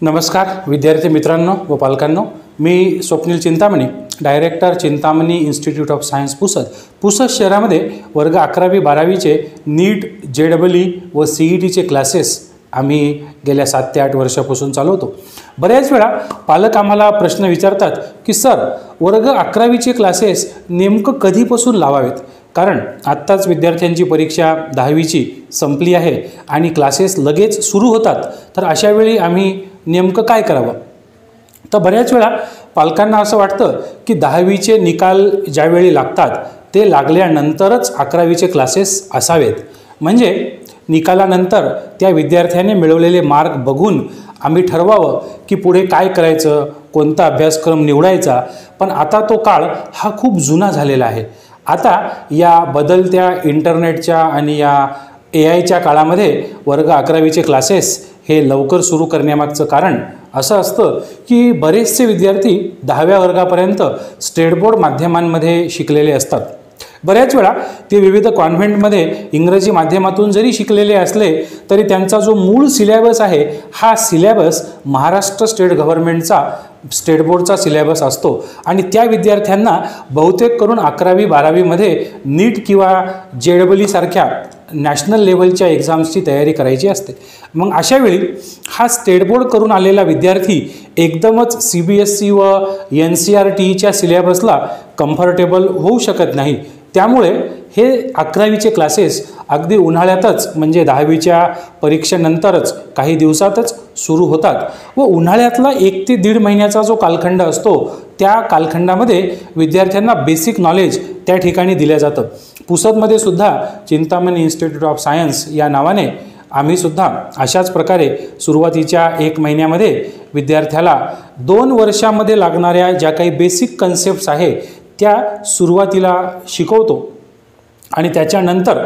नमस्कार विद्यार्थी मित्रांनो व पालकांनो, मी Swapnil Chintamani, director Chintamani institute of science Pusad शहरामध्ये वर्ग 11वी-12वीचे नीट, JEE व CETचे क्लासेस आम्ही गेल्या 7 ते 8 वर्षापासून चालवतो। बऱ्याच वेळा पालक आम्हाला प्रश्न विचारतात की सर, वर्ग 11वीचे क्लासेस नेमकं कधीपासून लावावेत, कारण आत्ताच विद्यार्थ्यांची परीक्षा 10वीची संपली आहे आणि क्लासेस लगेच सुरू होतात, तर अशा वेळी आम्ही नेमकं काय करावं। तर बऱ्याच वेळा पालकांना असं वाटतं की 10वीचे निकाल ज्यावेळी लागतात ते लागल्यानंतरच 11वीचे क्लासेस असावेत, म्हणजे निकालानंतर त्या विद्यार्थ्याने मिळवलेले मार्क बघून आम्ही ठरवावं की पुढे काय करायचं, कोणता अभ्यासक्रम निवडायचा। पण आता तो काळ हा खूप जुना झालेला आहे। आता या बदलत्या इंटरनेटच्या आणि या AIच्या काळामध्ये वर्ग 11वीचे क्लासेस हे लवकर सुरू करण्यामागचं कारण असं असतं की बरेचसे विद्यार्थी 10व्या वर्गापर्यंत स्टेट बोर्ड माध्यमांमध्ये शिकलेले असतात। बऱ्याच वेळा ते विविध कॉन्व्हेंटमध्ये इंग्रजी माध्यमातून जरी शिकलेले असले तरी त्यांचा जो मूळ सिलेबस आहे हा syllabus Maharashtra state गव्हर्नमेंटचा state बोर्डचा syllabus असतो आणि त्या विद्यार्थ्यांना बहुतेक करून 11वी-12वीमध्ये नीट किंवा JEE सारख्या नॅशनल लेवलच्या एक्झाम्सची तयारी करायची असते। मग अशा वेळी हा स्टेट बोर्ड करून आलेला विद्यार्थी एकदमच CBSE व NCERTच्या सिलेबसला कम्फर्टेबल होऊ शकत नाही। त्यामुळे हे 11वीचे क्लासेस अगदी उन्हाळ्यातच, म्हणजे 10वीच्या परीक्षेनंतरच काही दिवसातच सुरू होतात व उन्हाळ्यातला 1 ते 1.5 महिन्याचा जो कालखंड असतो त्या कालखंडामध्ये विद्यार्थ्यांना बेसिक नॉलेज त्या ठिकाणी दिलं जातं। पुसदमध्ये सुद्धा चिंतामणी इन्स्टिट्यूट ऑफ सायन्स या नावाने आम्ही सुद्धा अशाच प्रकारे सुरुवातीच्या 1 महिन्यामध्ये विद्यार्थ्याला 2 वर्षामध्ये लागणाऱ्या ज्या काही बेसिक कन्सेप्ट्स आहे त्या सुरुवातीला शिकवतो आणि त्याच्यानंतर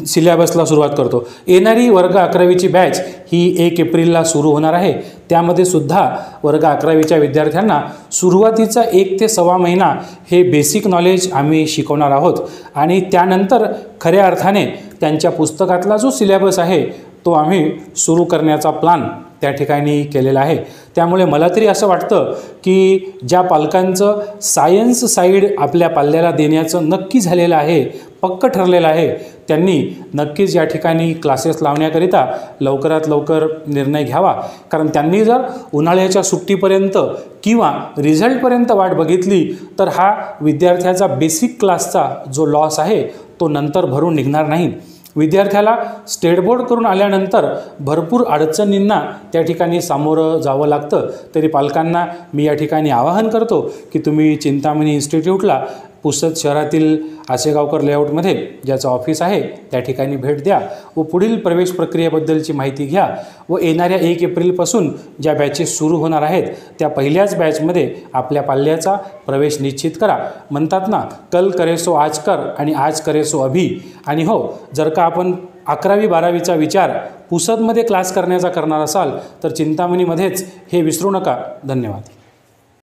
सिलेबसला सुरुवात करतो। येणारी वर्ग 11वीची बॅच ही 1 एप्रिलला सुरू होणार आहे। त्यामध्ये सुद्धा वर्ग 11वीच्या विद्यार्थ्यांना सुरुवातीचा 1 ते सव्वा महिना हे बेसिक नॉलेज आम्ही शिकवणार आहोत आणि त्यानंतर खऱ्या अर्थाने त्यांच्या पुस्तकातला जो सिलेबस आहे तो आम्ही सुरू करण्याचा प्लॅन त्या ठिकाणी केलेला आहे। त्यामुळे मला तरी असं वाटतं की ज्या पालकांचं सायन्स साईड आपल्या पाल्याला देण्याचं नक्की झालेलं आहे, पक्क ठरलेलं आहे, त्यांनी नक्कीच या ठिकाणी क्लासेस लावण्याकरिता लवकरात लवकर निर्णय घ्यावा। कारण त्यांनी जर उन्हाळ्याच्या सुट्टीपर्यंत किंवा रिझल्टपर्यंत वाट बघितली तर हा विद्यार्थ्याचा बेसिक क्लासचा जो लॉस आहे तो नंतर भरून निघणार नाही। विद्यार्थ्याला स्टेट बोर्ड करून आल्यानंतर भरपूर अडचणींना त्या ठिकाणी सामोरं जावं लागतं। तरी पालकांना मी या ठिकाणी आवाहन करतो की तुम्ही चिंतामणी इन्स्टिट्यूटला पुसद शहरातील आसेगावकर लेआउटमध्ये ज्याचं ऑफिस आहे त्या ठिकाणी भेट द्या व पुढील प्रवेश प्रक्रियेबद्दलची माहिती घ्या व येणाऱ्या 1 एप्रिलपासून ज्या बॅचेस सुरू होणार आहेत त्या पहिल्याच बॅचमध्ये आपल्या पाल्याचा प्रवेश निश्चित करा। म्हणतात ना, कल करे सो आज कर आणि आज करे सो अभी। आणि हो, जर का आपण 11वी-12वीचा विचार पुसदमध्ये क्लास करण्याचा करणार असाल तर चिंतामणीमध्येच हे विसरू नका। धन्यवाद।